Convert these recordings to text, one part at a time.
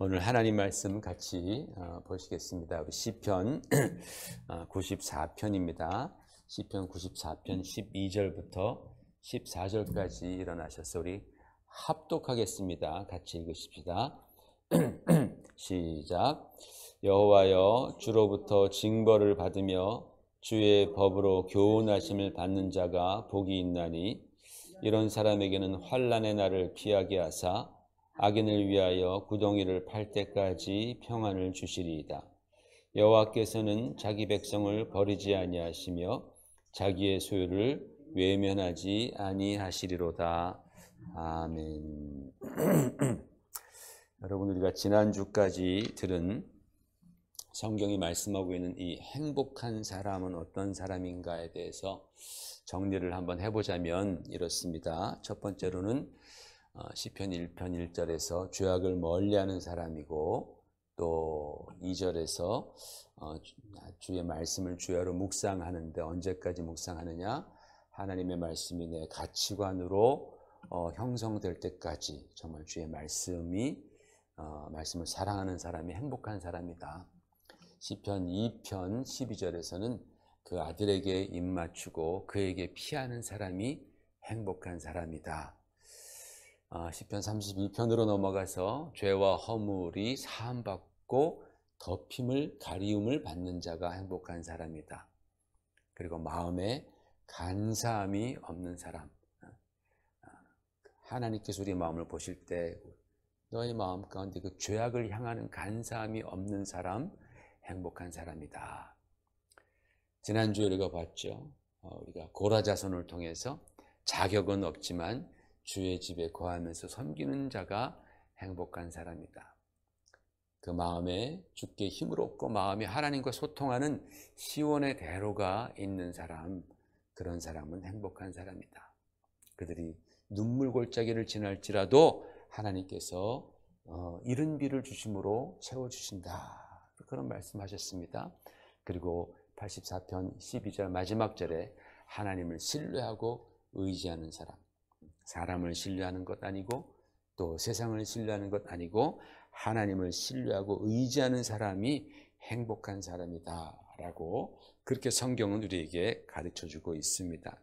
오늘 하나님 말씀 같이 보시겠습니다. 우리 시편 94편입니다. 시편 94편 12절부터 14절까지 일어나셔서 우리 합독하겠습니다. 같이 읽으십시다. 시작. 여호와여, 주로부터 징벌을 받으며 주의 법으로 교훈하심을 받는 자가 복이 있나니 이런 사람에게는 환난의 날을 피하게 하사 악인을 위하여 구덩이를 팔 때까지 평안을 주시리이다. 여호와께서는 자기 백성을 버리지 아니하시며 자기의 소유를 외면하지 아니하시리로다. 아멘. 여러분, 우리가 지난주까지 들은 성경이 말씀하고 있는 이 행복한 사람은 어떤 사람인가에 대해서 정리를 한번 해보자면 이렇습니다. 첫 번째로는 시편 1편 1절에서 죄악을 멀리하는 사람이고, 또 2절에서 주의 말씀을 주야로 묵상하는데 언제까지 묵상하느냐? 하나님의 말씀이 내 가치관으로 형성될 때까지 정말 주의 말씀을 사랑하는 사람이 행복한 사람이다. 시편 2편 12절에서는 그 아들에게 입맞추고 그에게 피하는 사람이 행복한 사람이다. 시편 32편으로 넘어가서 죄와 허물이 사함받고 덮임을 가리움을 받는 자가 행복한 사람이다. 그리고 마음에 간사함이 없는 사람, 하나님께서 우리 마음을 보실 때 너의 마음 가운데 그 죄악을 향하는 간사함이 없는 사람, 행복한 사람이다. 지난주에 우리가 봤죠. 우리가 고라 자손을 통해서 자격은 없지만 주의 집에 거하면서 섬기는 자가 행복한 사람이다. 그 마음에 주께 힘을 얻고 마음이 하나님과 소통하는 시온의 대로가 있는 사람, 그런 사람은 행복한 사람이다. 그들이 눈물 골짜기를 지날지라도 하나님께서 이른 비를 주심으로 채워주신다. 그런 말씀하셨습니다. 그리고 84편 12절 마지막 절에 하나님을 신뢰하고 의지하는 사람, 사람을 신뢰하는 것 아니고 또 세상을 신뢰하는 것 아니고 하나님을 신뢰하고 의지하는 사람이 행복한 사람이다 라고 그렇게 성경은 우리에게 가르쳐주고 있습니다.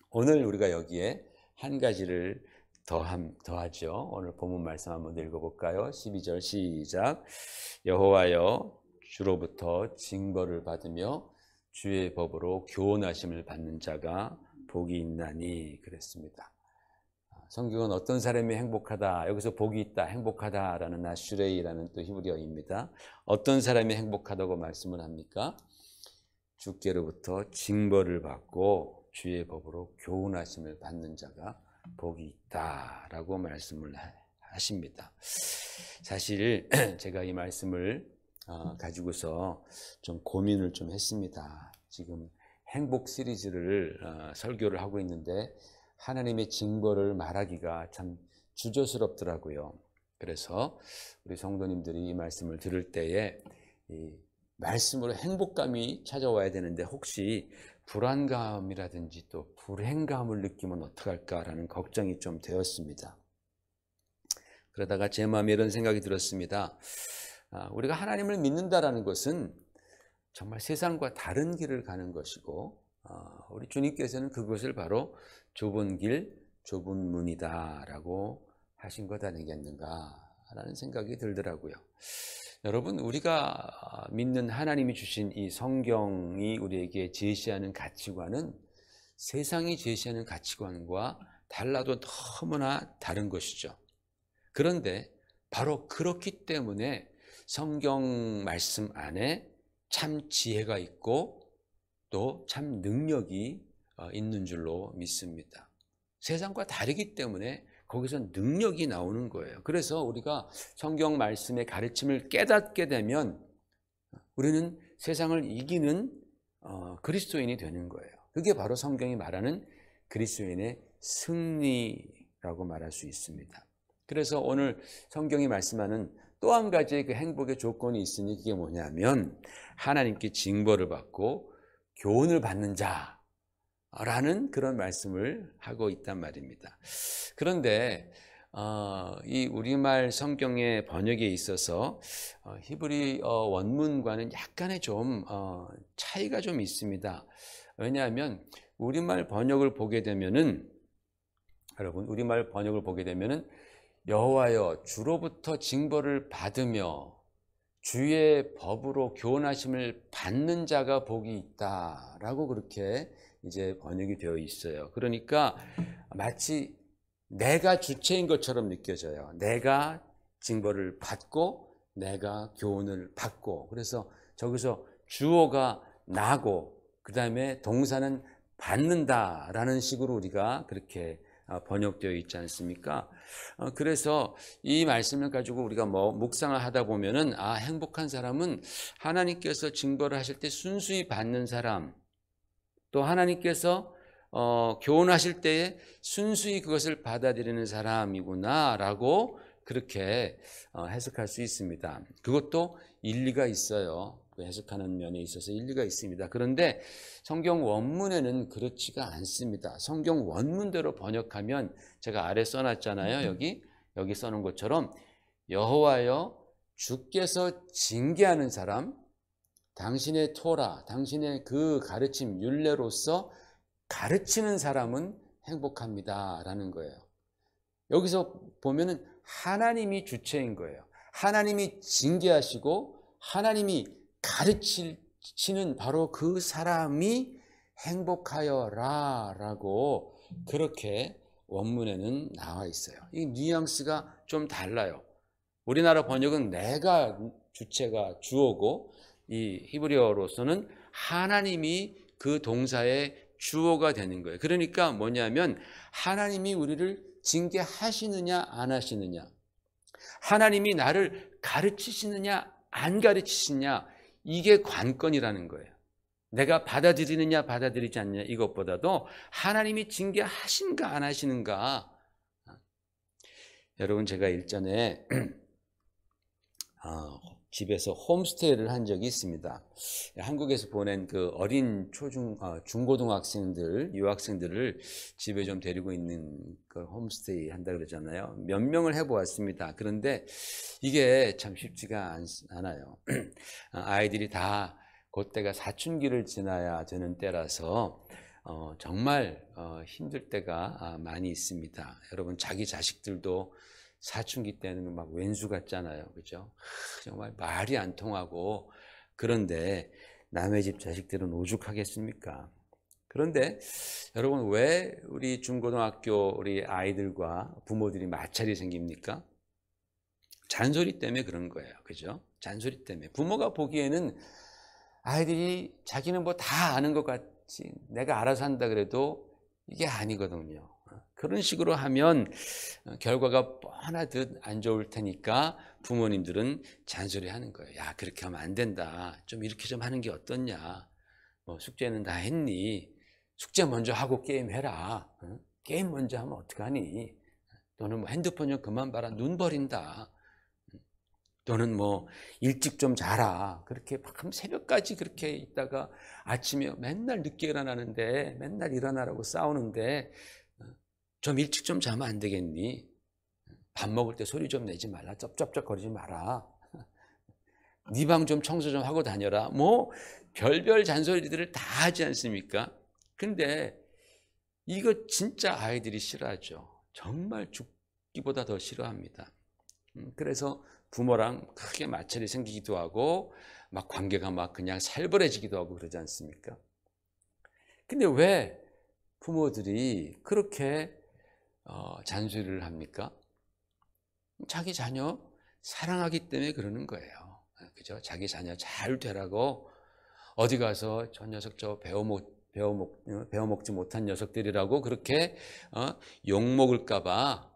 오늘 우리가 여기에 한 가지를 더하죠. 오늘 본문 말씀 한번 읽어볼까요? 12절 시작. 여호와여, 주로부터 징벌을 받으며 주의 법으로 교훈하심을 받는 자가 복이 있나니 그랬습니다. 성경은 어떤 사람이 행복하다, 여기서 복이 있다, 행복하다라는 아슈레이라는 또 히브리어입니다. 어떤 사람이 행복하다고 말씀을 합니까? 주께로부터 징벌을 받고 주의 법으로 교훈하심을 받는 자가 복이 있다라고 말씀을 하십니다. 사실 제가 이 말씀을 가지고서 좀 고민을 좀 했습니다. 지금 행복 시리즈를 설교를 하고 있는데 하나님의 징벌을 말하기가 참 주저스럽더라고요. 그래서 우리 성도님들이 이 말씀을 들을 때에 이 말씀으로 행복감이 찾아와야 되는데 혹시 불안감이라든지 또 불행감을 느끼면 어떡할까라는 걱정이 좀 되었습니다. 그러다가 제 마음에 이런 생각이 들었습니다. 우리가 하나님을 믿는다라는 것은 정말 세상과 다른 길을 가는 것이고 우리 주님께서는 그것을 바로 좁은 길, 좁은 문이다라고 하신 것 아니겠는가라는 생각이 들더라고요. 여러분, 우리가 믿는 하나님이 주신 이 성경이 우리에게 제시하는 가치관은 세상이 제시하는 가치관과 달라도 너무나 다른 것이죠. 그런데 바로 그렇기 때문에 성경 말씀 안에 참 지혜가 있고 또 참 능력이 있는 줄로 믿습니다. 세상과 다르기 때문에 거기서 능력이 나오는 거예요. 그래서 우리가 성경 말씀의 가르침을 깨닫게 되면 우리는 세상을 이기는 그리스도인이 되는 거예요. 그게 바로 성경이 말하는 그리스도인의 승리라고 말할 수 있습니다. 그래서 오늘 성경이 말씀하는 또 한 가지의 그 행복의 조건이 있으니 그게 뭐냐면 하나님께 징벌을 받고 교훈을 받는 자라는 그런 말씀을 하고 있단 말입니다. 그런데 이 우리말 성경의 번역에 있어서 히브리어 원문과는 약간의 좀 차이가 좀 있습니다. 왜냐하면 우리말 번역을 보게 되면은 여러분, 우리말 번역을 보게 되면은 여호와여 주로부터 징벌을 받으며 주의 법으로 교훈하심을 받는 자가 복이 있다라고 그렇게 이제 번역이 되어 있어요. 그러니까 마치 내가 주체인 것처럼 느껴져요. 내가 징벌을 받고 내가 교훈을 받고, 그래서 저기서 주어가 나고 그 다음에 동사는 받는다라는 식으로 우리가 그렇게 번역되어 있지 않습니까? 그래서 이 말씀을 가지고 우리가 묵상을 하다 보면은 행복한 사람은 하나님께서 징벌을 하실 때 순수히 받는 사람, 또 하나님께서 교훈하실 때에 순수히 그것을 받아들이는 사람이구나라고 그렇게 해석할 수 있습니다. 그것도 일리가 있어요. 해석하는 면에 있어서 일리가 있습니다. 그런데 성경 원문에는 그렇지가 않습니다. 성경 원문대로 번역하면 제가 아래 써놨잖아요. 여기 써놓은 것처럼 여호와여 주께서 징계하는 사람, 당신의 토라, 당신의 그 가르침 율례로서 가르치는 사람은 행복합니다 라는 거예요. 여기서 보면은 하나님이 주체인 거예요. 하나님이 징계하시고 하나님이 가르치는 바로 그 사람이 행복하여라 라고 그렇게 원문에는 나와 있어요. 이 뉘앙스가 좀 달라요. 우리나라 번역은 내가 주체가 주어고, 이 히브리어로서는 하나님이 그 동사의 주어가 되는 거예요. 그러니까 뭐냐면 하나님이 우리를 징계하시느냐 안 하시느냐, 하나님이 나를 가르치시느냐 안 가르치시느냐, 이게 관건이라는 거예요. 내가 받아들이느냐 받아들이지 않느냐 이것보다도 하나님이 징계하신가 안 하시는가. 여러분, 제가 일전에 집에서 홈스테이를 한 적이 있습니다. 한국에서 보낸 그 어린 중고등학생들, 유학생들을 집에 좀 데리고 있는 그 홈스테이 한다 그러잖아요. 몇 명을 해보았습니다. 그런데 이게 참 쉽지가 않아요. 아이들이 다 그때가 사춘기를 지나야 되는 때라서 정말 힘들 때가 많이 있습니다. 여러분, 자기 자식들도 사춘기 때는 막 왼수 같잖아요. 그죠? 정말 말이 안 통하고, 그런데 남의 집 자식들은 오죽하겠습니까? 그런데 여러분, 왜 우리 중고등학교 우리 아이들과 부모들이 마찰이 생깁니까? 잔소리 때문에 그런 거예요. 그죠? 잔소리 때문에. 부모가 보기에는 아이들이 자기는 뭐 다 아는 것 같지, 내가 알아서 한다 그래도 이게 아니거든요. 그런 식으로 하면 결과가 뻔하듯 안 좋을 테니까 부모님들은 잔소리하는 거예요. 야, 그렇게 하면 안 된다. 좀 이렇게 좀 하는 게 어떻냐. 숙제는 다 했니? 숙제 먼저 하고 게임 해라. 게임 먼저 하면 어떡하니? 또는 핸드폰 좀 그만 봐라. 눈 버린다. 또는 일찍 좀 자라. 그렇게 밤 새벽까지 그렇게 있다가 아침에 맨날 늦게 일어나는데, 맨날 일어나라고 싸우는데 좀 일찍 좀 자면 안 되겠니? 밥 먹을 때 소리 좀 내지 말라. 쩝쩝쩝거리지 마라. 네 방 좀 청소 좀 하고 다녀라. 별별 잔소리들을 다 하지 않습니까? 근데 이거 진짜 아이들이 싫어하죠. 정말 죽기보다 더 싫어합니다. 그래서 부모랑 크게 마찰이 생기기도 하고 막 관계가 막 그냥 살벌해지기도 하고 그러지 않습니까? 근데 왜 부모들이 그렇게 잔소리를 합니까? 자기 자녀 사랑하기 때문에 그러는 거예요. 그죠? 자기 자녀 잘 되라고, 어디 가서 저 녀석 배워먹지 못한 녀석들이라고 그렇게 욕먹을까 봐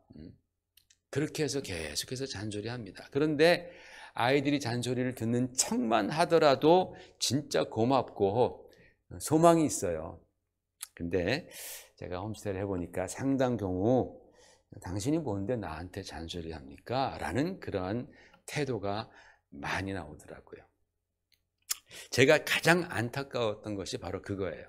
그렇게 해서 계속해서 잔소리합니다. 그런데 아이들이 잔소리를 듣는 척만 하더라도 진짜 고맙고 소망이 있어요. 근데 제가 홈스테이를 해보니까 상당 경우 당신이 뭔데 나한테 잔소리합니까? 라는 그러한 태도가 많이 나오더라고요. 제가 가장 안타까웠던 것이 바로 그거예요.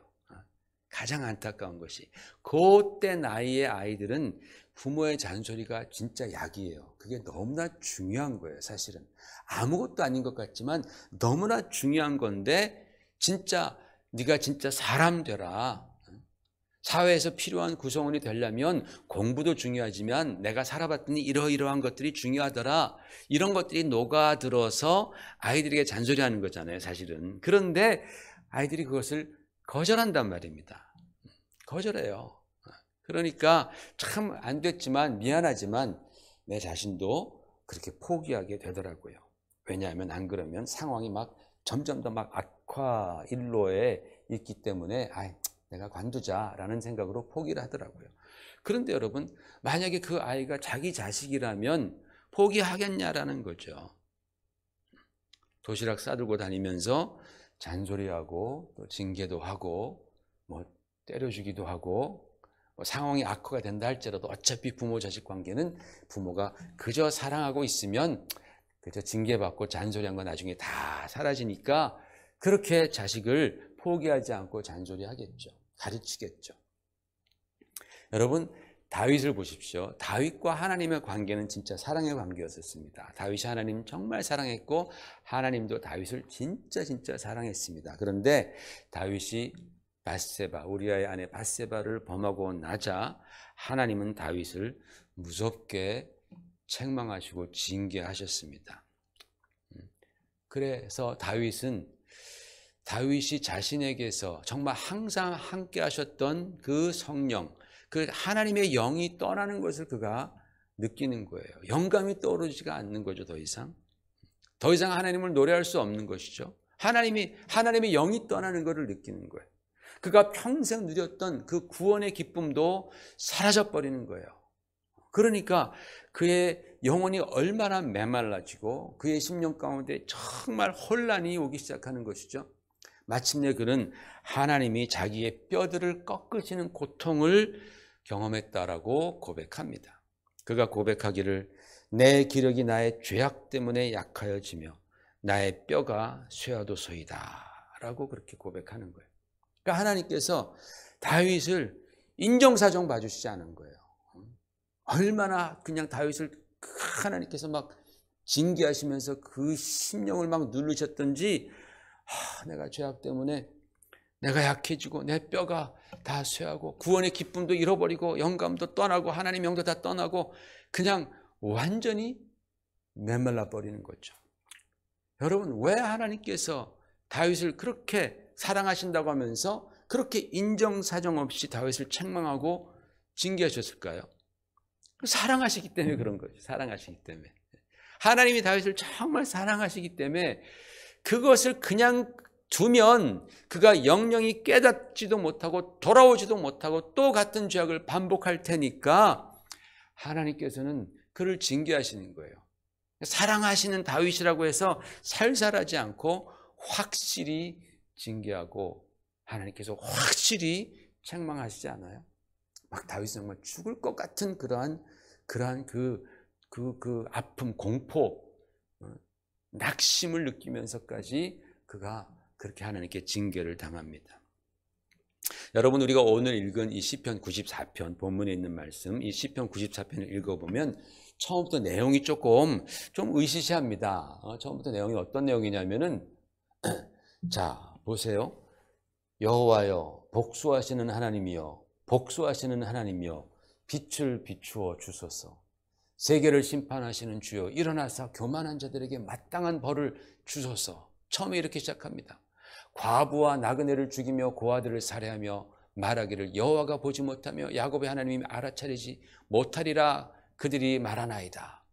가장 안타까운 것이 그때 나이의 아이들은 부모의 잔소리가 진짜 약이에요. 그게 너무나 중요한 거예요. 사실은 아무것도 아닌 것 같지만 너무나 중요한 건데, 진짜 네가 진짜 사람 되라, 사회에서 필요한 구성원이 되려면 공부도 중요하지만 내가 살아봤더니 이러이러한 것들이 중요하더라, 이런 것들이 녹아들어서 아이들에게 잔소리하는 거잖아요, 사실은. 그런데 아이들이 그것을 거절한단 말입니다. 거절해요. 그러니까 참 안 됐지만 미안하지만 내 자신도 그렇게 포기하게 되더라고요. 왜냐하면 안 그러면 상황이 막 점점 더 막 악화 일로에 있기 때문에 내가 관두자라는 생각으로 포기를 하더라고요. 그런데 여러분, 만약에 그 아이가 자기 자식이라면 포기하겠냐라는 거죠. 도시락 싸들고 다니면서 잔소리하고 또 징계도 하고 뭐 때려주기도 하고, 상황이 악화가 된다 할지라도 어차피 부모 자식 관계는 부모가 그저 사랑하고 있으면 그저 징계받고 잔소리한 거 나중에 다 사라지니까 그렇게 자식을 포기하지 않고 잔소리하겠죠. 가르치겠죠. 여러분, 다윗을 보십시오. 다윗과 하나님의 관계는 진짜 사랑의 관계였었습니다. 다윗이 하나님 정말 사랑했고 하나님도 다윗을 진짜 사랑했습니다. 그런데 다윗이 밧세바, 우리아의 아내 밧세바를 범하고 나자 하나님은 다윗을 무섭게 책망하시고 징계하셨습니다. 그래서 다윗이 자신에게서 정말 항상 함께 하셨던 그 성령, 그 하나님의 영이 떠나는 것을 그가 느끼는 거예요. 영감이 떠오르지가 않는 거죠. 더 이상 하나님을 노래할 수 없는 것이죠. 하나님의 영이 떠나는 것을 느끼는 거예요. 그가 평생 누렸던 그 구원의 기쁨도 사라져버리는 거예요. 그러니까 그의 영혼이 얼마나 메말라지고 그의 심령 가운데 정말 혼란이 오기 시작하는 것이죠. 마침내 그는 하나님이 자기의 뼈들을 꺾으시는 고통을 경험했다라고 고백합니다. 그가 고백하기를 내 기력이 나의 죄악 때문에 약하여지며 나의 뼈가 쇠하도소이다 라고 그렇게 고백하는 거예요. 그러니까 하나님께서 다윗을 인정사정 봐주시지 않은 거예요. 얼마나 그냥 다윗을 하나님께서 막 징계하시면서 그 심령을 막 누르셨던지, 내가 죄악 때문에 내가 약해지고 내 뼈가 다 쇠하고 구원의 기쁨도 잃어버리고 영감도 떠나고 하나님 영도 다 떠나고 그냥 완전히 메말라 버리는 거죠. 여러분, 왜 하나님께서 다윗을 그렇게 사랑하신다고 하면서 그렇게 인정사정 없이 다윗을 책망하고 징계하셨을까요? 사랑하시기 때문에 그런 거죠. 사랑하시기 때문에. 하나님이 다윗을 정말 사랑하시기 때문에 그것을 그냥 두면 그가 영영이 깨닫지도 못하고 돌아오지도 못하고 또 같은 죄악을 반복할 테니까 하나님께서는 그를 징계하시는 거예요. 사랑하시는 다윗이라고 해서 살살하지 않고 확실히 징계하고 하나님께서 확실히 책망하시지 않아요. 막 다윗은 정말 죽을 것 같은 그러한 그 아픔, 공포, 낙심을 느끼면서까지 그가 그렇게 하나님께 징계를 당합니다. 여러분, 우리가 오늘 읽은 이 시편 94편 본문에 있는 말씀, 이 시편 94편을 읽어보면 처음부터 내용이 좀 의시시합니다. 처음부터 내용이 어떤 내용이냐면은 자, 보세요. 여호와여, 복수하시는 하나님이여, 복수하시는 하나님이여, 빛을 비추어 주소서. 세계를 심판하시는 주여, 일어나사 교만한 자들에게 마땅한 벌을 주소서. 처음에 이렇게 시작합니다. 과부와 나그네를 죽이며 고아들을 살해하며 말하기를 여호와가 보지 못하며 야곱의 하나님이 알아차리지 못하리라 그들이 말하나이다.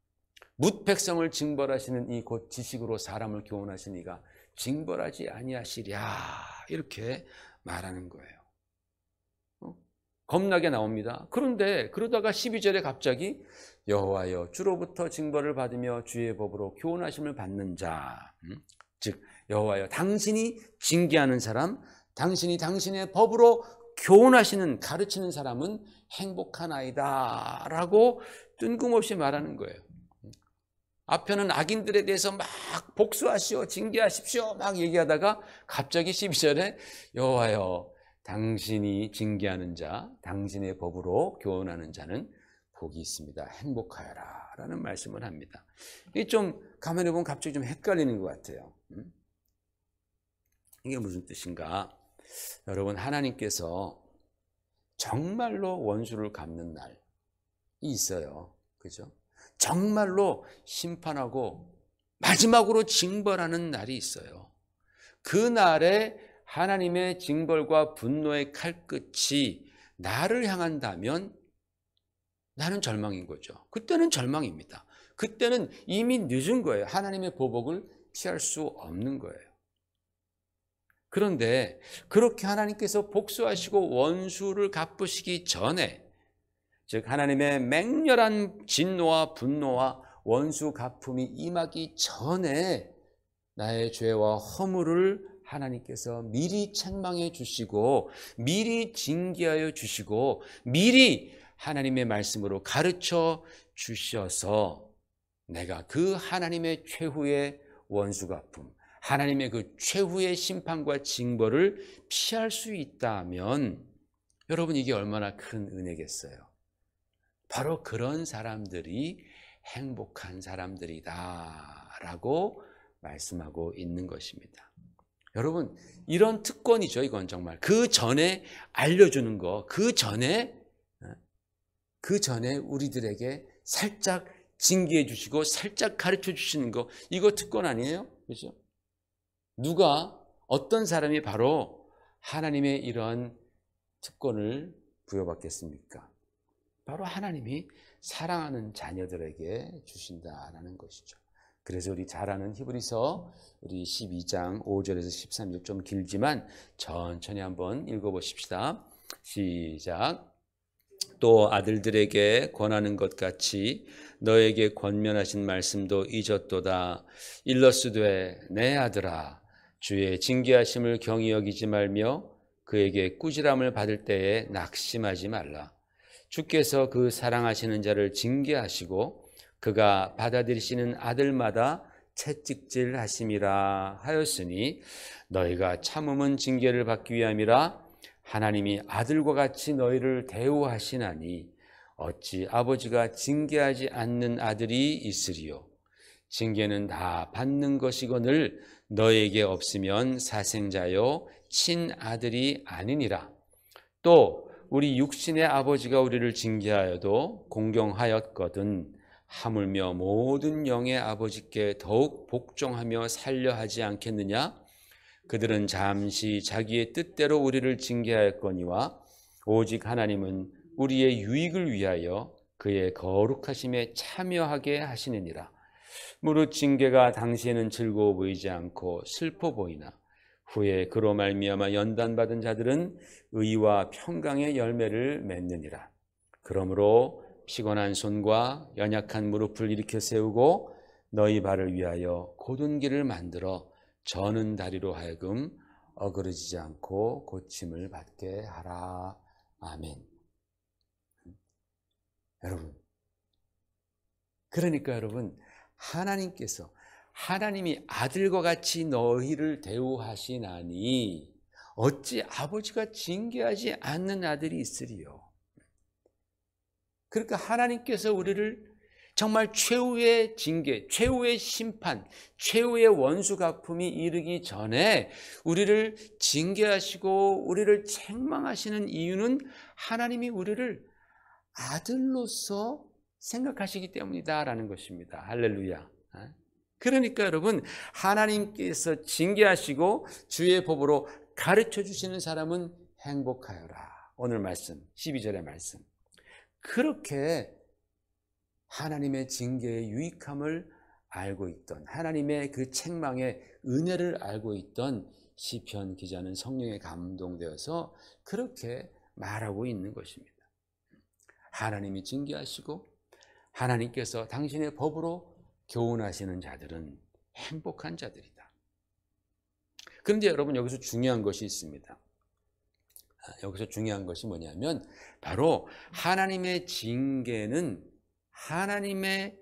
뭇 백성을 징벌하시는 이 곧 지식으로 사람을 교훈하신 이가 징벌하지 아니하시랴, 이렇게 말하는 거예요. 겁나게 나옵니다. 그런데 그러다가 12절에 갑자기 여호와여, 주로부터 징벌을 받으며 주의 법으로 교훈하심을 받는 자, 즉 여호와여, 당신이 징계하는 사람, 당신이 당신의 법으로 교훈하시는, 가르치는 사람은 행복하나이다 라고 뜬금없이 말하는 거예요. 앞에는 악인들에 대해서 막 복수하시오, 징계하십시오 막 얘기하다가 갑자기 12절에 여호와여, 당신이 징계하는 자, 당신의 법으로 교훈하는 자는 복이 있습니다. 행복하여라 라는 말씀을 합니다. 이게 좀 가만히 보면 갑자기 좀 헷갈리는 것 같아요. 이게 무슨 뜻인가? 여러분, 하나님께서 정말로 원수를 갚는 날이 있어요. 그죠? 정말로 심판하고 마지막으로 징벌하는 날이 있어요. 그 날에 하나님의 징벌과 분노의 칼끝이 나를 향한다면 나는 절망인 거죠. 그때는 절망입니다. 그때는 이미 늦은 거예요. 하나님의 보복을 피할 수 없는 거예요. 그런데 그렇게 하나님께서 복수하시고 원수를 갚으시기 전에, 즉 하나님의 맹렬한 진노와 분노와 원수 갚음이 임하기 전에 나의 죄와 허물을 하나님께서 미리 책망해 주시고 미리 징계하여 주시고 미리 하나님의 말씀으로 가르쳐 주셔서 내가 그 하나님의 최후의 원수 갚음, 하나님의 그 최후의 심판과 징벌을 피할 수 있다면 여러분, 이게 얼마나 큰 은혜겠어요. 바로 그런 사람들이 행복한 사람들이다 라고 말씀하고 있는 것입니다. 여러분, 이런 특권이죠. 이건 정말 그 전에 알려주는 거, 그 전에 우리들에게 살짝 징계해 주시고 살짝 가르쳐 주시는 거, 이거 특권 아니에요? 그렇죠? 누가, 어떤 사람이 바로 하나님의 이런 특권을 부여받겠습니까? 바로 하나님이 사랑하는 자녀들에게 주신다라는 것이죠. 그래서 우리 잘 아는 히브리서 우리 12장 5절에서 13절, 좀 길지만 천천히 한번 읽어보십시다. 시작. 또 아들들에게 권하는 것 같이 너에게 권면하신 말씀도 잊었도다. 일러스되 내 아들아, 주의 징계하심을 경히 여기지 말며 그에게 꾸지람을 받을 때에 낙심하지 말라. 주께서 그 사랑하시는 자를 징계하시고 그가 받아들이시는 아들마다 채찍질 하심이라 하였으니 너희가 참음은 징계를 받기 위함이라. 하나님이 아들과 같이 너희를 대우하시나니 어찌 아버지가 징계하지 않는 아들이 있으리요. 징계는 다 받는 것이거늘 너에게 없으면 사생자요 친아들이 아니니라. 또 우리 육신의 아버지가 우리를 징계하여도 공경하였거든 하물며 모든 영의 아버지께 더욱 복종하며 살려 하지 않겠느냐? 그들은 잠시 자기의 뜻대로 우리를 징계하였거니와 오직 하나님은 우리의 유익을 위하여 그의 거룩하심에 참여하게 하시느니라. 무릇 징계가 당시에는 즐거워 보이지 않고 슬퍼 보이나 후에 그로 말미암아 연단받은 자들은 의와 평강의 열매를 맺느니라. 그러므로 피곤한 손과 연약한 무릎을 일으켜 세우고 너희 발을 위하여 곧은 길을 만들어 저는 다리로 하여금 어그러지지 않고 고침을 받게 하라. 아멘. 여러분, 그러니까 여러분, 하나님이 아들과 같이 너희를 대우하시나니 어찌 아버지가 징계하지 않는 아들이 있으리요. 그러니까 하나님께서 우리를 정말 최후의 징계, 최후의 심판, 최후의 원수 갚음이 이르기 전에 우리를 징계하시고 우리를 책망하시는 이유는 하나님이 우리를 아들로서 생각하시기 때문이다라는 것입니다. 할렐루야. 그러니까 여러분, 하나님께서 징계하시고 주의 법으로 가르쳐 주시는 사람은 행복하여라. 오늘 말씀, 12절의 말씀. 그렇게 하나님의 징계의 유익함을 알고 있던, 하나님의 그 책망의 은혜를 알고 있던 시편 기자는 성령에 감동되어서 그렇게 말하고 있는 것입니다. 하나님이 징계하시고 하나님께서 당신의 법으로 교훈하시는 자들은 행복한 자들이다. 그런데 여러분, 여기서 중요한 것이 있습니다. 여기서 중요한 것이 뭐냐면 바로 하나님의 징계는 하나님의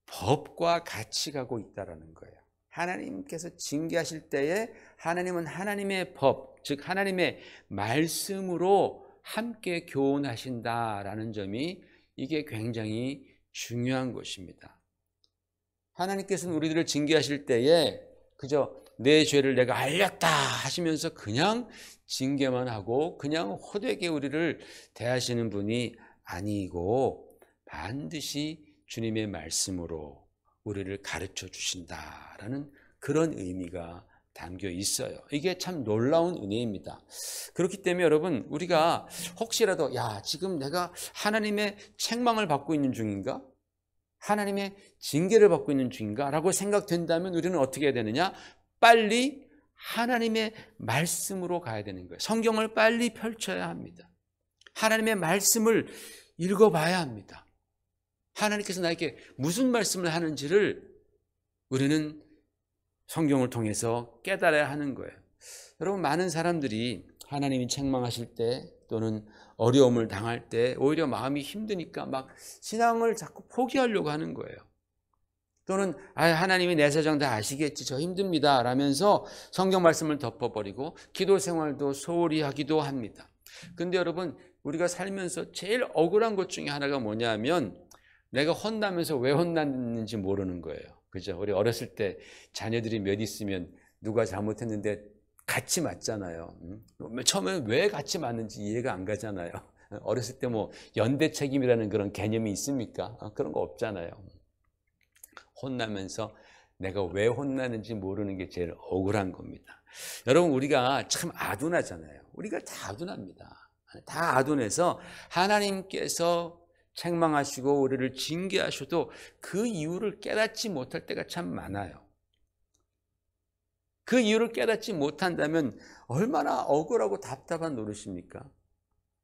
법과 같이 가고 있다는 거예요. 하나님께서 징계하실 때에 하나님은 하나님의 법, 즉 하나님의 말씀으로 함께 교훈하신다라는 점이 이게 굉장히 중요한 것입니다. 하나님께서는 우리들을 징계하실 때에 그저 내 죄를 내가 알렸다 하시면서 그냥 징계만 하고 그냥 호되게 우리를 대하시는 분이 아니고 반드시 주님의 말씀으로 우리를 가르쳐 주신다라는 그런 의미가 담겨 있어요. 이게 참 놀라운 은혜입니다. 그렇기 때문에 여러분, 우리가 혹시라도 지금 내가 하나님의 책망을 받고 있는 중인가? 하나님의 징계를 받고 있는 중인가? 라고 생각된다면 우리는 어떻게 해야 되느냐? 빨리 하나님의 말씀으로 가야 되는 거예요. 성경을 빨리 펼쳐야 합니다. 하나님의 말씀을 읽어봐야 합니다. 하나님께서 나에게 무슨 말씀을 하는지를 우리는 성경을 통해서 깨달아야 하는 거예요. 여러분, 많은 사람들이 하나님이 책망하실 때 또는 어려움을 당할 때 오히려 마음이 힘드니까 막 신앙을 자꾸 포기하려고 하는 거예요. 또는 하나님이 내 사정 다 아시겠지, 저 힘듭니다 라면서 성경 말씀을 덮어버리고 기도 생활도 소홀히 하기도 합니다. 근데 여러분, 우리가 살면서 제일 억울한 것 중에 하나가 뭐냐면 내가 혼나면서 왜 혼났는지 모르는 거예요. 그죠? 우리 어렸을 때 자녀들이 몇 있으면 누가 잘못했는데 같이 맞잖아요. 처음에 왜 같이 맞는지 이해가 안 가잖아요. 어렸을 때 뭐 연대 책임이라는 그런 개념이 있습니까? 그런 거 없잖아요. 혼나면서 내가 왜 혼나는지 모르는 게 제일 억울한 겁니다. 여러분, 우리가 참 아둔하잖아요. 우리가 다 아둔합니다. 다 아둔해서 하나님께서 책망하시고 우리를 징계하셔도 그 이유를 깨닫지 못할 때가 참 많아요. 그 이유를 깨닫지 못한다면 얼마나 억울하고 답답한 노릇입니까?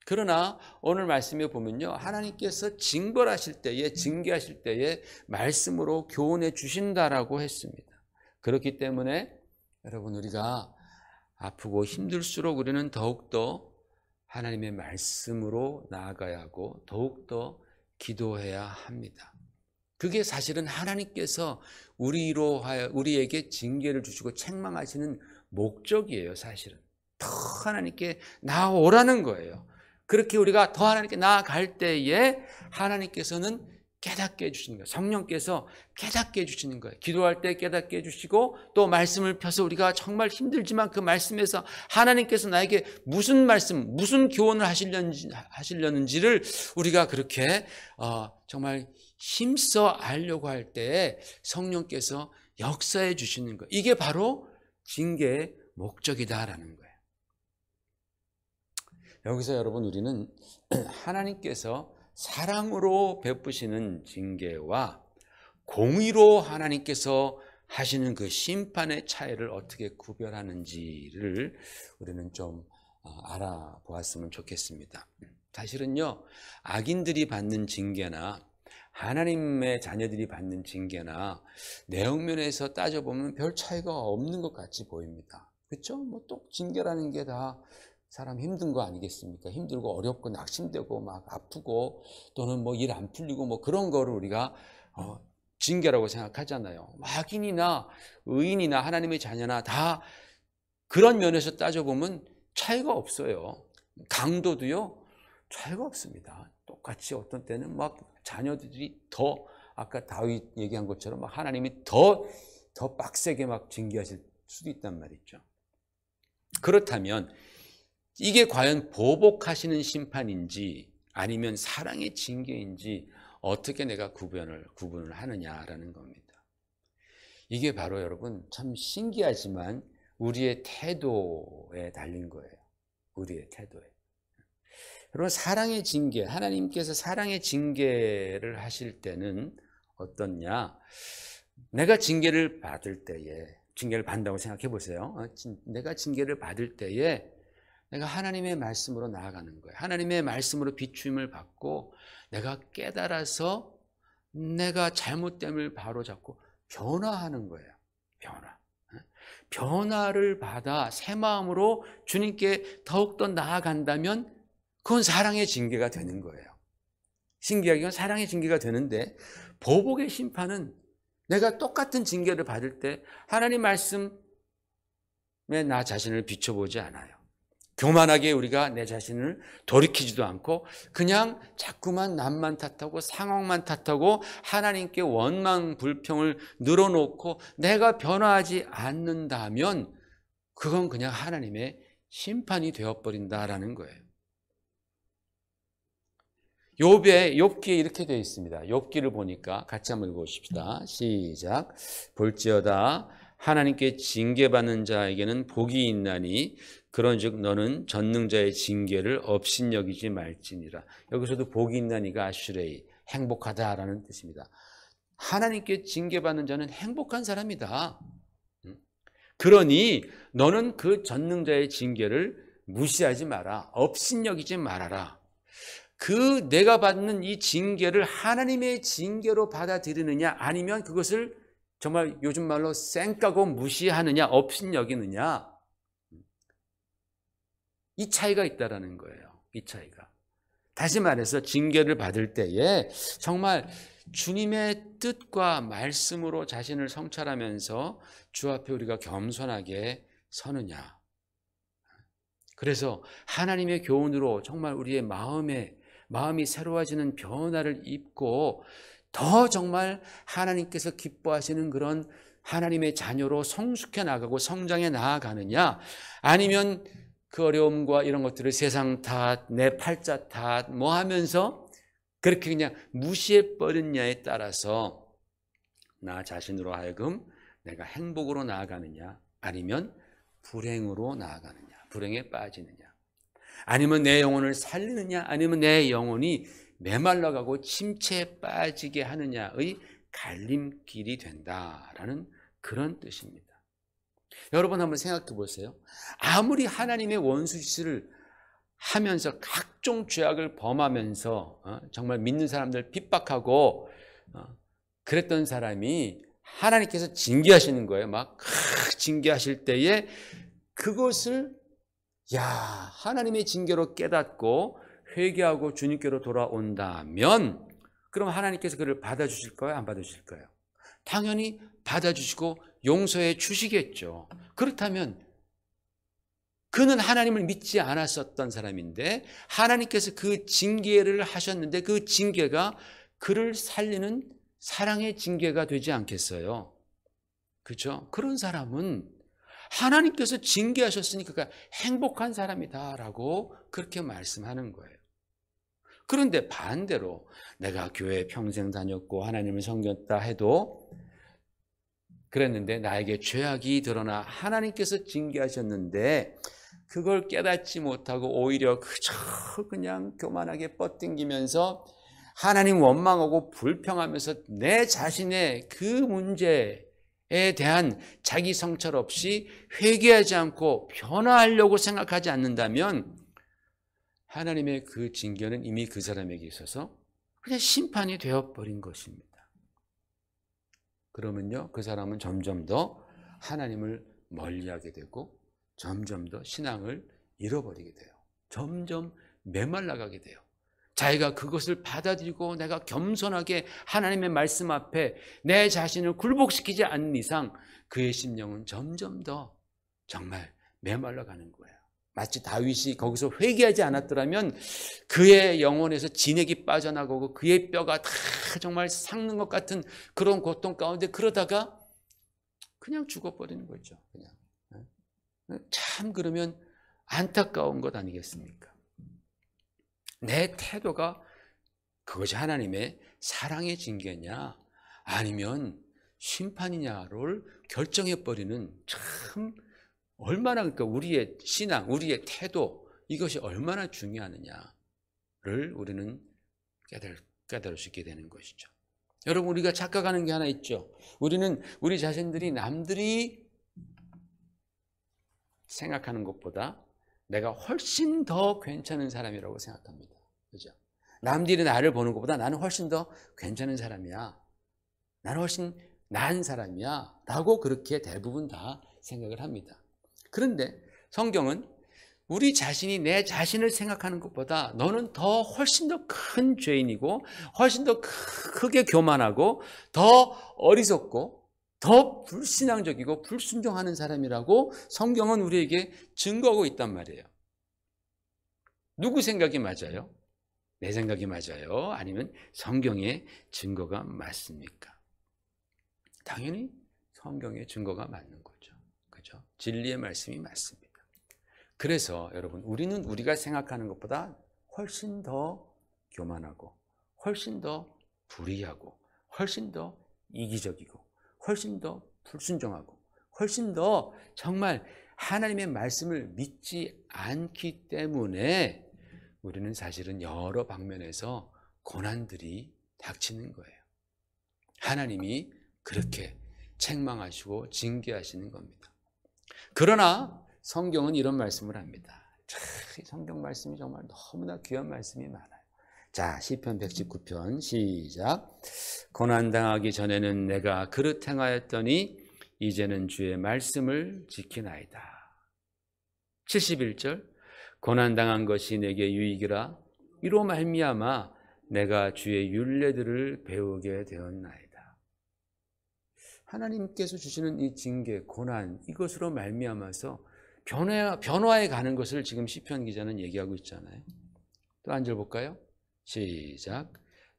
그러나 오늘 말씀에 보면요, 하나님께서 징벌하실 때에, 징계하실 때에 말씀으로 교훈해 주신다라고 했습니다. 그렇기 때문에 여러분, 우리가 아프고 힘들수록 우리는 더욱더 하나님의 말씀으로 나아가야 하고 더욱더 기도해야 합니다. 그게 사실은 하나님께서 우리에게 징계를 주시고 책망하시는 목적이에요. 사실은 더 하나님께 나아오라는 거예요. 그렇게 우리가 더 하나님께 나아갈 때에 하나님께서는 깨닫게 해주시는 거예요. 성령께서 깨닫게 해주시는 거예요. 기도할 때 깨닫게 해주시고 또 말씀을 펴서 우리가 정말 힘들지만 그 말씀에서 하나님께서 나에게 무슨 말씀, 무슨 교훈을 하시려는지를 우리가 그렇게 정말 힘써 알려고 할 때 성령께서 역사해 주시는 거예요. 이게 바로 징계의 목적이다라는 거예요. 여기서 여러분, 우리는 하나님께서 사랑으로 베푸시는 징계와 공의로 하나님께서 하시는 그 심판의 차이를 어떻게 구별하는지를 우리는 좀 알아보았으면 좋겠습니다. 사실은요, 악인들이 받는 징계나 하나님의 자녀들이 받는 징계나 내용면에서 따져보면 별 차이가 없는 것 같이 보입니다. 그렇죠? 뭐 또 징계라는 게 다 사람 힘든 거 아니겠습니까? 힘들고 어렵고 낙심되고 막 아프고 또는 뭐 일 안 풀리고 뭐 그런 거를 우리가 징계라고 생각하잖아요. 악인이나 의인이나 하나님의 자녀나 다 그런 면에서 따져보면 차이가 없어요. 강도도요, 차이가 없습니다. 똑같이 어떤 때는 막 자녀들이 더 아까 다윗 얘기한 것처럼 막 하나님이 더 빡세게 막 징계하실 수도 있단 말이죠. 그렇다면 이게 과연 보복하시는 심판인지 아니면 사랑의 징계인지 어떻게 내가 구분을 하느냐라는 겁니다. 이게 바로 여러분 참 신기하지만 우리의 태도에 달린 거예요. 우리의 태도에. 여러분, 사랑의 징계, 하나님께서 사랑의 징계를 하실 때는 어떻냐? 내가 징계를 받을 때에, 징계를 받는다고 생각해 보세요. 내가 징계를 받을 때에 내가 하나님의 말씀으로 나아가는 거예요. 하나님의 말씀으로 비추임을 받고 내가 깨달아서 내가 잘못됨을 바로잡고 변화하는 거예요. 변화를 받아 새 마음으로 주님께 더욱더 나아간다면 그건 사랑의 징계가 되는 거예요. 신기하게 사랑의 징계가 되는데 보복의 심판은 내가 똑같은 징계를 받을 때 하나님 말씀에 나 자신을 비춰보지 않아요. 교만하게 우리가 내 자신을 돌이키지도 않고 그냥 자꾸만 남만 탓하고 상황만 탓하고 하나님께 원망 불평을 늘어놓고 내가 변화하지 않는다면 그건 그냥 하나님의 심판이 되어버린다라는 거예요. 욥기에 이렇게 되어 있습니다. 욥기를 보니까 같이 한번 읽어보십시다. 시작. 볼지어다 하나님께 징계받는 자에게는 복이 있나니 그런즉 너는 전능자의 징계를 업신여기지 말지니라. 여기서도 복이 있나니가 아슈레이, 행복하다라는 뜻입니다. 하나님께 징계받는 자는 행복한 사람이다. 그러니 너는 그 전능자의 징계를 무시하지 마라. 업신여기지 말아라. 그 내가 받는 이 징계를 하나님의 징계로 받아들이느냐 아니면 그것을 정말 요즘 말로 쌩까고 무시하느냐 업신여기느냐, 이 차이가 있다라는 거예요. 이 차이가. 다시 말해서 징계를 받을 때에 정말 주님의 뜻과 말씀으로 자신을 성찰하면서 주 앞에 우리가 겸손하게 서느냐. 그래서 하나님의 교훈으로 정말 우리의 마음이 새로워지는 변화를 입고 더 정말 하나님께서 기뻐하시는 그런 하나님의 자녀로 성숙해 나가고 성장해 나아가느냐, 아니면 그 어려움과 이런 것들을 세상 탓, 내 팔자 탓 뭐 하면서 그렇게 그냥 무시해 버렸냐에 따라서 나 자신으로 하여금 내가 행복으로 나아가느냐 아니면 불행으로 나아가느냐, 불행에 빠지느냐, 아니면 내 영혼을 살리느냐 아니면 내 영혼이 메말라가고 침체에 빠지게 하느냐의 갈림길이 된다라는 그런 뜻입니다. 여러분 한번 생각해 보세요. 아무리 하나님의 원수짓을 하면서 각종 죄악을 범하면서 정말 믿는 사람들 핍박하고 그랬던 사람이 하나님께서 징계하시는 거예요. 막 징계하실 때에 그것을 하나님의 징계로 깨닫고 회개하고 주님께로 돌아온다면 그럼 하나님께서 그를 받아주실까요? 안 받아주실까요? 당연히 받아주시고 용서해 주시겠죠. 그렇다면 그는 하나님을 믿지 않았었던 사람인데 하나님께서 그 징계를 하셨는데 그 징계가 그를 살리는 사랑의 징계가 되지 않겠어요? 그렇죠? 그런 사람은 하나님께서 징계하셨으니까 행복한 사람이다라고 그렇게 말씀하는 거예요. 그런데 반대로 내가 교회 평생 다녔고 하나님을 섬겼다 해도 그랬는데 나에게 죄악이 드러나 하나님께서 징계하셨는데 그걸 깨닫지 못하고 오히려 그냥 교만하게 뻗댕기면서 하나님 원망하고 불평하면서 내 자신의 그 문제에 대한 자기 성찰 없이 회개하지 않고 변화하려고 생각하지 않는다면 하나님의 그 징계는 이미 그 사람에게 있어서 그냥 심판이 되어버린 것입니다. 그러면요, 그 사람은 점점 더 하나님을 멀리하게 되고 점점 더 신앙을 잃어버리게 돼요. 점점 메말라가게 돼요. 자기가 그것을 받아들이고 내가 겸손하게 하나님의 말씀 앞에 내 자신을 굴복시키지 않는 이상 그의 심령은 점점 더 정말 메말라가는 거예요. 마치 다윗이 거기서 회개하지 않았더라면 그의 영혼에서 진액이 빠져나가고 그의 뼈가 다 정말 삭는 것 같은 그런 고통 가운데 그러다가 그냥 죽어버리는 거죠. 그냥. 참 그러면 안타까운 것 아니겠습니까? 내 태도가 그것이 하나님의 사랑의 징계냐 아니면 심판이냐를 결정해버리는 참 얼마나, 그러니까 우리의 신앙, 우리의 태도 이것이 얼마나 중요하느냐를 우리는 깨달을 수 있게 되는 것이죠. 여러분, 우리가 착각하는 게 하나 있죠. 우리는 우리 자신들이 남들이 생각하는 것보다 내가 훨씬 더 괜찮은 사람이라고 생각합니다. 그죠? 남들이 나를 보는 것보다 나는 훨씬 더 괜찮은 사람이야. 나는 훨씬 나은 사람이야. 라고 그렇게 대부분 다 생각을 합니다. 그런데 성경은 우리 자신이 내 자신을 생각하는 것보다 너는 훨씬 더 큰 죄인이고 훨씬 더 크게 교만하고 더 어리석고 더 불신앙적이고 불순종하는 사람이라고 성경은 우리에게 증거하고 있단 말이에요. 누구 생각이 맞아요? 내 생각이 맞아요? 아니면 성경의 증거가 맞습니까? 당연히 성경의 증거가 맞는 거죠. 그죠? 진리의 말씀이 맞습니다. 그래서 여러분, 우리는 우리가 생각하는 것보다 훨씬 더 교만하고 훨씬 더 불의하고 훨씬 더 이기적이고 훨씬 더 불순종하고 훨씬 더 정말 하나님의 말씀을 믿지 않기 때문에 우리는 사실은 여러 방면에서 고난들이 닥치는 거예요. 하나님이 그렇게 책망하시고 징계하시는 겁니다. 그러나 성경은 이런 말씀을 합니다. 성경 말씀이 정말 너무나 귀한 말씀이 많아요. 자, 시편 119편 시작. 고난당하기 전에는 내가 그릇 행하였더니 이제는 주의 말씀을 지키나이다. 71절. 고난당한 것이 내게 유익이라 이로 말미암아 내가 주의 율례들을 배우게 되었나이다. 하나님께서 주시는 이 징계, 고난, 이것으로 말미암아서 변화해 가는 것을 지금 시편 기자는 얘기하고 있잖아요. 또 한 절 볼까요? 시작.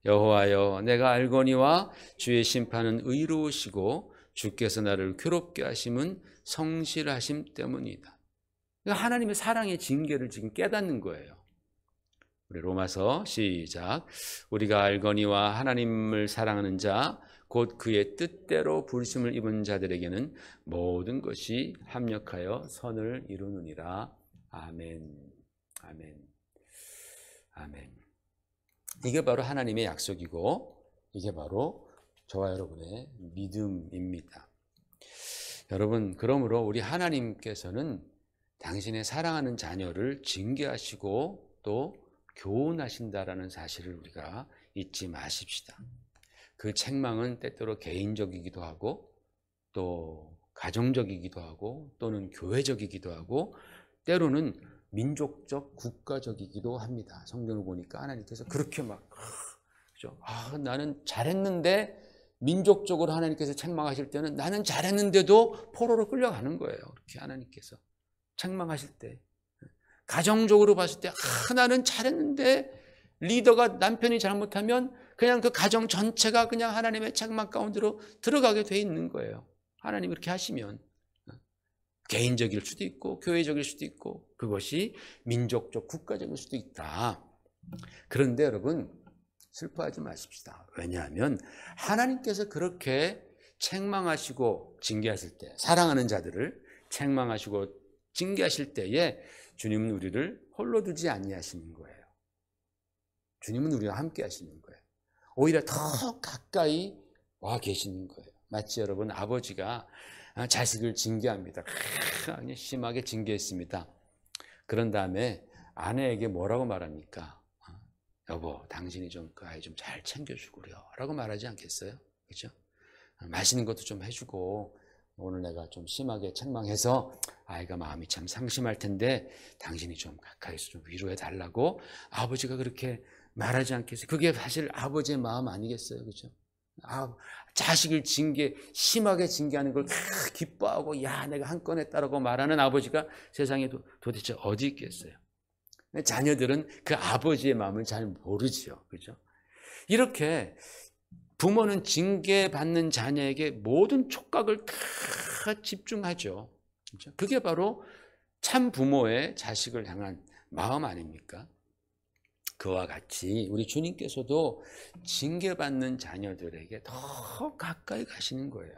여호와여, 내가 알거니와 주의 심판은 의로우시고 주께서 나를 괴롭게 하심은 성실하심 때문이다. 그러니까 하나님의 사랑의 징계를 지금 깨닫는 거예요. 우리 로마서 시작. 우리가 알거니와 하나님을 사랑하는 자 곧 그의 뜻대로 부르심을 입은 자들에게는 모든 것이 합력하여 선을 이루느니라. 아멘. 아멘. 아멘. 이게 바로 하나님의 약속이고 이게 바로 저와 여러분의 믿음입니다. 여러분, 그러므로 우리 하나님께서는 당신의 사랑하는 자녀를 징계하시고 또 교훈하신다라는 사실을 우리가 잊지 마십시다. 그 책망은 때때로 개인적이기도 하고 또 가정적이기도 하고 또는 교회적이기도 하고 때로는 민족적, 국가적이기도 합니다. 성경을 보니까 하나님께서 그렇게 그죠? 나는 잘했는데 민족적으로 하나님께서 책망하실 때는 나는 잘했는데도 포로로 끌려가는 거예요. 그렇게 하나님께서 책망하실 때. 가정적으로 봤을 때 나는 잘했는데 리더가 남편이 잘못하면 그냥 그 가정 전체가 그냥 하나님의 책망 가운데로 들어가게 돼 있는 거예요. 하나님이 그렇게 하시면. 개인적일 수도 있고 교회적일 수도 있고 그것이 민족적, 국가적일 수도 있다. 그런데 여러분, 슬퍼하지 마십시다. 왜냐하면 하나님께서 그렇게 책망하시고 징계하실 때, 사랑하는 자들을 책망하시고 징계하실 때에 주님은 우리를 홀로 두지 아니하시는 거예요. 주님은 우리와 함께 하시는 거예요. 오히려 더 가까이 와 계시는 거예요. 마치 여러분, 아버지가 자식을 징계합니다. 그냥 심하게 징계했습니다. 그런 다음에 아내에게 뭐라고 말합니까? 여보, 당신이 좀 그 아이 좀 잘 챙겨주고 그래요 라고 말하지 않겠어요? 그죠? 맛있는 것도 좀 해주고 오늘 내가 좀 심하게 책망해서 아이가 마음이 참 상심할 텐데 당신이 좀 가까이서 좀 위로해 달라고 아버지가 그렇게 말하지 않겠어요? 그게 사실 아버지의 마음 아니겠어요? 그죠? 자식을 심하게 징계하는 걸 기뻐하고 야, 내가 한 건 했다라고 말하는 아버지가 세상에 도대체 어디 있겠어요? 자녀들은 그 아버지의 마음을 잘 모르지요. 그죠? 이렇게 부모는 징계받는 자녀에게 모든 촉각을 다 집중하죠. 그죠? 그게 바로 참 부모의 자식을 향한 마음 아닙니까? 그와 같이 우리 주님께서도 징계받는 자녀들에게 더 가까이 가시는 거예요.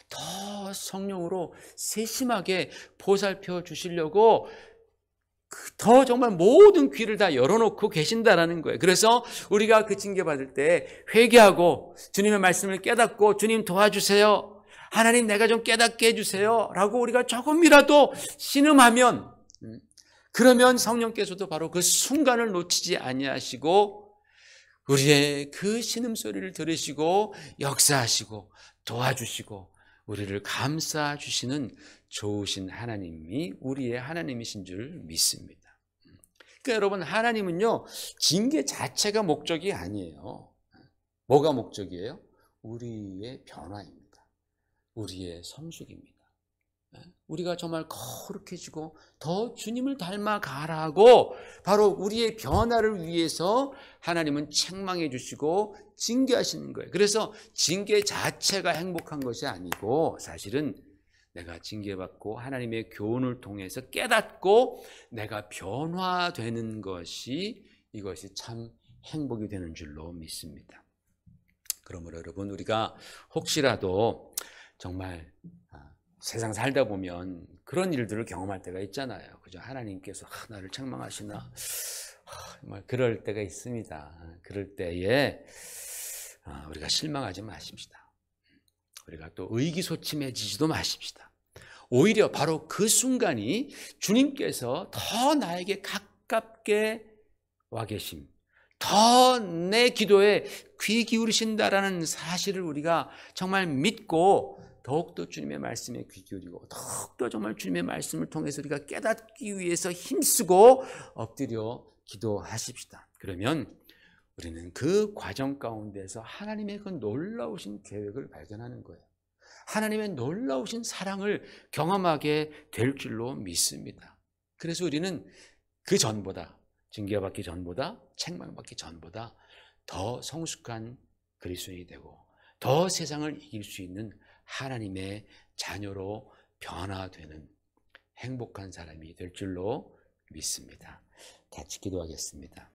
더 성령으로 세심하게 보살펴 주시려고 더 정말 모든 귀를 다 열어놓고 계신다라는 거예요. 그래서 우리가 그 징계받을 때 회개하고 주님의 말씀을 깨닫고 주님 도와주세요. 하나님 내가 좀 깨닫게 해주세요. 라고 우리가 조금이라도 신음하면 그러면 성령께서도 바로 그 순간을 놓치지 아니하시고 우리의 그 신음소리를 들으시고 역사하시고 도와주시고 우리를 감싸 주시는 좋으신 하나님이 우리의 하나님이신 줄 믿습니다. 그러니까 여러분, 하나님은요, 징계 자체가 목적이 아니에요. 뭐가 목적이에요? 우리의 변화입니다. 우리의 성숙입니다. 우리가 정말 거룩해지고 더 주님을 닮아가라고 바로 우리의 변화를 위해서 하나님은 책망해 주시고 징계하시는 거예요. 그래서 징계 자체가 행복한 것이 아니고 사실은 내가 징계받고 하나님의 교훈을 통해서 깨닫고 내가 변화되는 것이 이것이 참 행복이 되는 줄로 믿습니다. 그러므로 여러분, 우리가 혹시라도 정말 세상 살다 보면 그런 일들을 경험할 때가 있잖아요. 그죠? 하나님께서 나를 책망하시나? 정말 그럴 때가 있습니다. 그럴 때에 우리가 실망하지 마십시다. 우리가 또 의기소침해지지도 마십시다. 오히려 바로 그 순간이 주님께서 더 나에게 가깝게 와 계심, 더 내 기도에 귀 기울이신다라는 사실을 우리가 정말 믿고 더욱더 주님의 말씀에 귀 기울이고 더욱더 정말 주님의 말씀을 통해서 우리가 깨닫기 위해서 힘쓰고 엎드려 기도하십시다. 그러면 우리는 그 과정 가운데서 하나님의 그 놀라우신 계획을 발견하는 거예요. 하나님의 놀라우신 사랑을 경험하게 될 줄로 믿습니다. 그래서 우리는 그 전보다, 징계받기 전보다, 책망받기 전보다 더 성숙한 그리스도인이 되고 더 세상을 이길 수 있는 하나님의 자녀로 변화되는 행복한 사람이 될 줄로 믿습니다. 같이 기도하겠습니다.